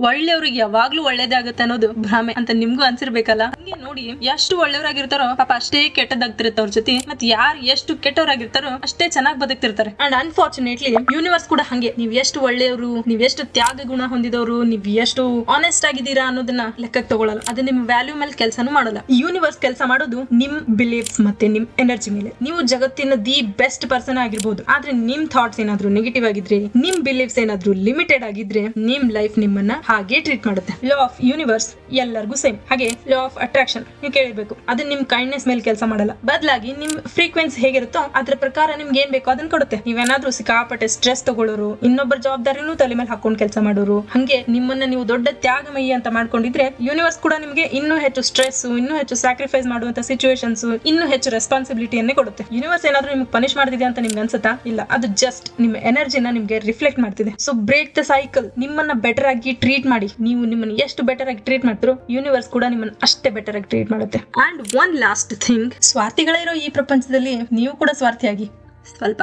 ಒಳ್ಳೆಯವ್ರಿಗೆ ಯಾವಾಗ್ಲೂ ಒಳ್ಳೇದೇ ಆಗುತ್ತೆ ಅನ್ನೋದು ಭ್ರಮೆ ಅಂತ ನಿಮ್ಗೂ ಅನ್ಸಿರ್ಬೇಕಲ್ಲ. ಹಂಗೆ ನೋಡಿ ಎಷ್ಟು ಒಳ್ಳೆಯವರಾಗಿರ್ತಾರೋ ಪಾಪ ಅಷ್ಟೇ ಕೆಟ್ಟದಾಗ್ತಿರುತ್ತೆ ಅವ್ರ ಜೊತೆ. ಮತ್ತೆ ಯಾರು ಎಷ್ಟು ಕೆಟ್ಟವರಾಗಿರ್ತಾರೋ ಅಷ್ಟೇ ಚೆನ್ನಾಗಿ ಬದುಕ್ತಿರ್ತಾರೆ. ಅಂಡ್ ಅನ್ಫಾರ್ಚುನೇಟ್ಲಿ ಯೂನಿವರ್ಸ್ ಕೂಡ ಹಂಗೆ. ನೀವ್ ಎಷ್ಟು ಒಳ್ಳೆಯವರು, ನೀವ್ ಎಷ್ಟು ತ್ಯಾಗ ಗುಣ ಹೊಂದಿದವರು, ನೀವ್ ಎಷ್ಟು ಆನೆಸ್ಟ್ ಆಗಿದ್ದೀರಾ ಅನ್ನೋದನ್ನ ಲೆಕ್ಕಕ್ಕೆ ತಗೊಳ್ಳಲ್ಲ. ಅದು ನಿಮ್ ವ್ಯಾಲ್ಯೂ ಮೇಲೆ ಕೆಲಸನೂ ಮಾಡಲ್ಲ. ಯೂನಿವರ್ಸ್ ಕೆಲಸ ಮಾಡೋದು ನಿಮ್ ಬಿಲೀಫ್ಸ್ ಮತ್ತೆ ನಿಮ್ ಎನರ್ಜಿ ಮೇಲೆ. ನೀವು ಜಗತ್ತಿನ ದಿ ಬೆಸ್ಟ್ ಪರ್ಸನ್ ಆಗಿರ್ಬೋದು, ಆದ್ರೆ ನಿಮ್ ಥಾಟ್ಸ್ ಏನಾದ್ರು ನೆಗೆಟಿವ್ ಆಗಿದ್ರೆ, ನಿಮ್ ಬಿಲೀಫ್ಸ್ ಏನಾದ್ರು ಲಿಮಿಟೆಡ್ ಆಗಿದ್ರೆ, ನಿಮ್ ಲೈಫ್ ನಿಮ್ಮನ್ನ ಹಾಗೆ ಟ್ರೀಟ್ ಮಾಡುತ್ತೆ. ಲಾ ಆಫ್ ಯೂನಿವರ್ಸ್ ಎಲ್ಲರಿಗೂ ಸೇಮ್. ಹಾಗೆ ಲಾ ಆಫ್ ಅಟ್ರಾಕ್ಷನ್ ನೀವು ಕೇಳಿರ್ಬೇಕು. ಅದು ನಿಮ್ ಕೈಂಡ್ನೆಸ್ ಮೇಲೆ ಕೆಲಸ ಮಾಡಲ್ಲ. ಬದಲಾಗಿ ನಿಮ್ ಫ್ರೀಕ್ವೆನ್ಸಿ ಹೇಗಿರುತ್ತೋ ಅದ್ರ ಪ್ರಕಾರ ನಿಮ್ಗೆ ಏನ್ ಬೇಕೋ ಅದನ್ನ ಕೊಡುತ್ತೆ. ನೀವೇನಾದ್ರೂ ಸಿಕ್ಕಾಪಟ್ಟೆ ಸ್ಟ್ರೆಸ್ ತಗೊಳ್ಳೋರು, ಇನ್ನೊಬ್ಬರ ಜವಾಬ್ದಾರಿನೂ ತಲೆ ಮೇಲೆ ಹಾಕೊಂಡು ಕೆಲಸ ಮಾಡೋರು, ಹಂಗೆ ನಿಮ್ಮನ್ನ ನೀವು ದೊಡ್ಡ ತ್ಯಾಗಮಯಿ ಅಂತ ಮಾಡ್ಕೊಂಡಿದ್ರೆ ಯೂನಿವರ್ಸ್ ಕೂಡ ನಿಮ್ಗೆ ಇನ್ನೂ ಹೆಚ್ಚು ಸ್ಟ್ರೆಸ್, ಇನ್ನೂ ಹೆಚ್ಚು ಸ್ಯಾಕ್ರಿಫೈಸ್ ಮಾಡುವಂತ ಸಿಚುವೇಶನ್ಸ್, ಇನ್ನೂ ಹೆಚ್ಚು ರೆಸ್ಪಾನ್ಸಿಬಿಲಿಟಿಯನ್ನೇ ಕೊಡುತ್ತೆ. ಯೂನಿವರ್ಸ್ ಏನಾದ್ರೂ ನಿಮ್ಗೆ ಪನಿಷ್ ಮಾಡ್ತಿದೆ ಅಂತ ನಿಮ್ಗೆ ಅನ್ಸುತ್ತಾ? ಇಲ್ಲ, ಅದು ಜಸ್ಟ್ ನಿಮ್ಮ ಎನರ್ಜಿನ ನಿಮ್ಗೆ ರಿಫ್ಲೆಕ್ಟ್ ಮಾಡ್ತಿದೆ. So break the cycle. ನಿಮ್ಮನ್ನ ಬೆಟರ್ ಆಗಿ ಟ್ರೀಟ್ ಮಾಡಿ. ನೀವು ನಿಮ್ಮನ್ನ ಎಷ್ಟು ಬೆಟರ್ ಆಗಿ ಟ್ರೀಟ್ ಮಾಡ್ತಿರೋ ಯೂನಿವರ್ಸ್ ಕೂಡ ನಿಮ್ಮನ್ನ ಅಷ್ಟೇ ಬೆಟರ್ ಆಗಿ ಟ್ರೀಟ್ ಮಾಡುತ್ತೆ. ಅಂಡ್ ಒನ್ ಲಾಸ್ಟ್ ಥಿಂಗ್, ಸ್ವಾರ್ಥಿಗಳೇ ಇರೋ ಈ ಪ್ರಪಂಚದಲ್ಲಿ ನೀವು ಕೂಡ ಸ್ವಾರ್ಥಿಯಾಗಿ ಸ್ವಲ್ಪ